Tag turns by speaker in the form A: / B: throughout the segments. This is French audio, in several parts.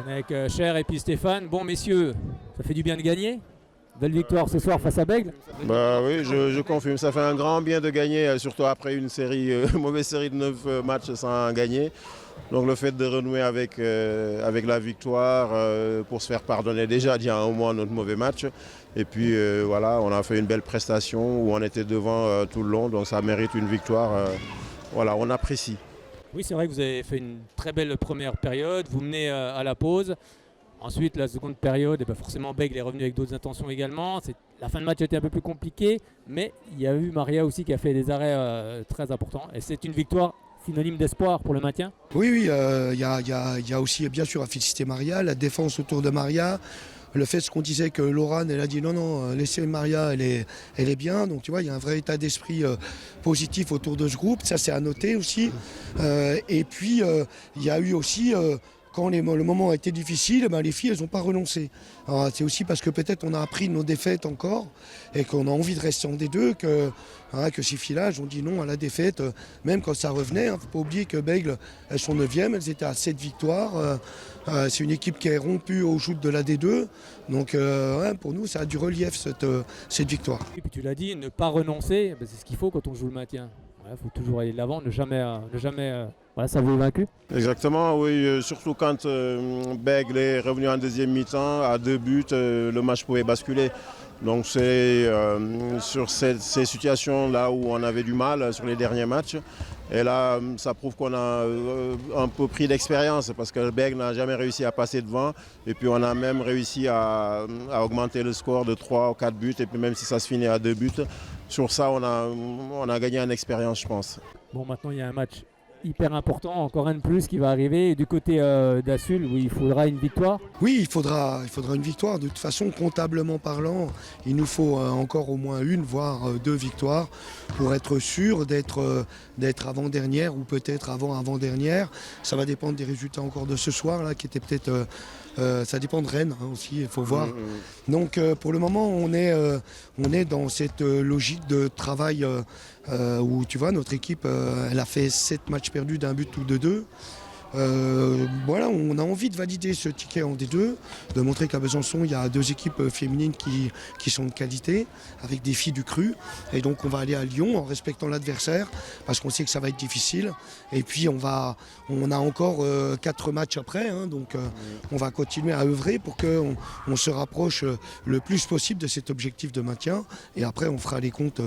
A: On est avec Cher et puis Stéphane. Bon messieurs, ça fait du bien de gagner. Belle victoire ce soir face à Bègle.
B: Bah oui, je confirme. Ça fait un grand bien de gagner, surtout après une mauvaise série de 9 matchs sans gagner. Donc le fait de renouer avec la victoire pour se faire pardonner déjà d'il y a un mois notre mauvais match. Et puis voilà, on a fait une belle prestation où on était devant tout le long. Donc ça mérite une victoire. Voilà, on apprécie.
A: Oui, c'est vrai que vous avez fait une très belle première période. Vous menez à la pause. Ensuite, la seconde période, et ben forcément, Bègle est revenu avec d'autres intentions également. La fin de match était un peu plus compliquée, mais il y a eu Maria aussi qui a fait des arrêts très importants. Et c'est une victoire synonyme d'espoir pour le maintien.
C: Oui, il y a aussi bien sûr à féliciter Maria, la défense autour de Maria. Le fait ce qu'on disait que Laurane, elle a dit non, laissez Maria, elle est bien. Donc tu vois, il y a un vrai état d'esprit positif autour de ce groupe. Ça, c'est à noter aussi. Et puis, il y a eu aussi... quand le moment a été difficile, les filles, elles n'ont pas renoncé. Alors, c'est aussi parce que peut-être on a appris nos défaites encore et qu'on a envie de rester en D2 que ces filles-là, elles ont dit non à la défaite, même quand ça revenait. Il ne faut pas oublier que Bègle, elles sont 9e, elles étaient à 7 victoires. C'est une équipe qui est rompue au joutes de la D2. Donc pour nous, ça a du relief cette victoire.
A: Et puis tu l'as dit, ne pas renoncer, c'est ce qu'il faut quand on joue le maintien. Il faut toujours aller de l'avant, ne jamais s'avouer vaincu.
B: Exactement, oui, surtout quand Bègle est revenu en deuxième mi-temps à 2 buts, le match pouvait basculer. Donc c'est sur ces situations-là où on avait du mal sur les derniers matchs. Et là, ça prouve qu'on a un peu pris d'expérience parce que Bègle n'a jamais réussi à passer devant. Et puis on a même réussi à augmenter le score de 3 ou 4 buts. Et puis même si ça se finit à 2 buts, sur ça on a gagné en expérience, je pense.
A: Bon, maintenant il y a un match hyper important, encore un de plus qui va arriver. Et du côté d'Assul, où il faudra une victoire.
C: Oui, il faudra une victoire. De toute façon, comptablement parlant, il nous faut encore au moins une, voire 2 victoires pour être sûr d'être avant-dernière ou peut-être avant-avant-dernière. Ça va dépendre des résultats encore de ce soir, là, qui était peut-être... ça dépend de Rennes aussi, il faut voir. Donc pour le moment, on est dans cette logique de travail où tu vois, notre équipe, elle a fait 7 matchs perdus d'un but ou de 2. Voilà, on a envie de valider ce ticket en D2, de montrer qu'à Besançon, il y a 2 équipes féminines qui sont de qualité, avec des filles du cru. Et donc on va aller à Lyon en respectant l'adversaire, parce qu'on sait que ça va être difficile. Et puis on a encore 4 matchs après, donc on va continuer à œuvrer pour qu'on se rapproche le plus possible de cet objectif de maintien. Et après on fera les comptes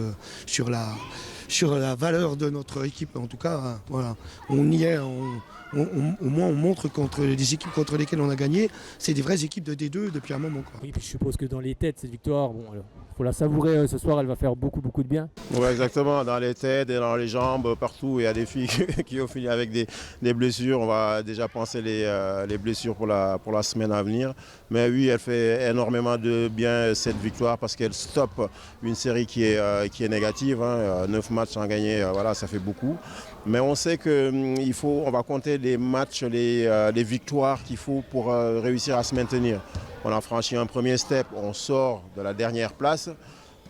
C: sur la valeur de notre équipe. En tout cas, voilà, on y est. Au moins on montre contre les équipes contre lesquelles on a gagné, c'est des vraies équipes de D2 depuis un moment.
A: Oui, puis je suppose que dans les têtes, cette victoire, faut la savourer ce soir, elle va faire beaucoup de bien.
B: Oui, exactement, dans les têtes et dans les jambes, partout. Il y a des filles qui ont fini avec des blessures. On va déjà penser les blessures pour la semaine à venir. Mais oui, elle fait énormément de bien cette victoire parce qu'elle stoppe une série qui est négative. 9 matchs sans gagner, voilà, ça fait beaucoup. Mais on sait qu'on va compter les matchs, les victoires qu'il faut pour réussir à se maintenir. On a franchi un premier step, on sort de la dernière place.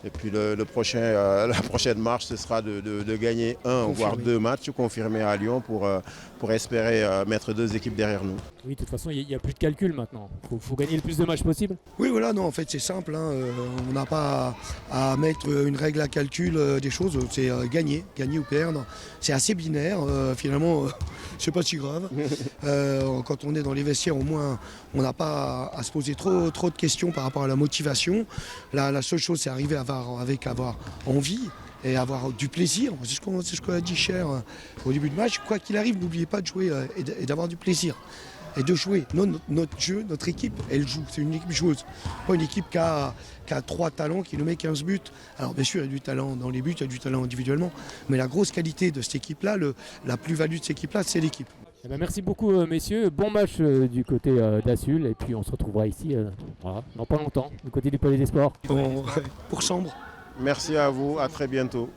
B: Et puis la prochaine marche, ce sera de gagner 1 voire 2 matchs confirmés à Lyon pour espérer mettre 2 équipes derrière nous.
A: Oui, de toute façon, il n'y a plus de calcul maintenant. Il faut gagner le plus de matchs possible.
C: Oui, voilà, non, en fait, c'est simple. On n'a pas à mettre une règle à calcul des choses. C'est gagner ou perdre. C'est assez binaire. Finalement, c'est pas si grave. Quand on est dans les vestiaires, au moins, on n'a pas à se poser trop de questions par rapport à la motivation. La seule chose, c'est arriver à avoir envie et avoir du plaisir. C'est ce qu'on a dit Cher au début de match. Quoi qu'il arrive, n'oubliez pas de jouer et d'avoir du plaisir. Et de jouer. Notre jeu, notre équipe, elle joue. C'est une équipe joueuse. Pas une équipe qui a 3 talents, qui nous met 15 buts. Alors bien sûr, il y a du talent dans les buts, il y a du talent individuellement. Mais la grosse qualité de cette équipe-là, la plus-value de cette équipe-là, c'est l'équipe.
A: Eh bien, merci beaucoup messieurs. Bon match du côté d'Assul. Et puis on se retrouvera ici dans pas longtemps, du côté du Palais des Sports.
C: Pour Sambre.
B: Merci à vous, à très bientôt.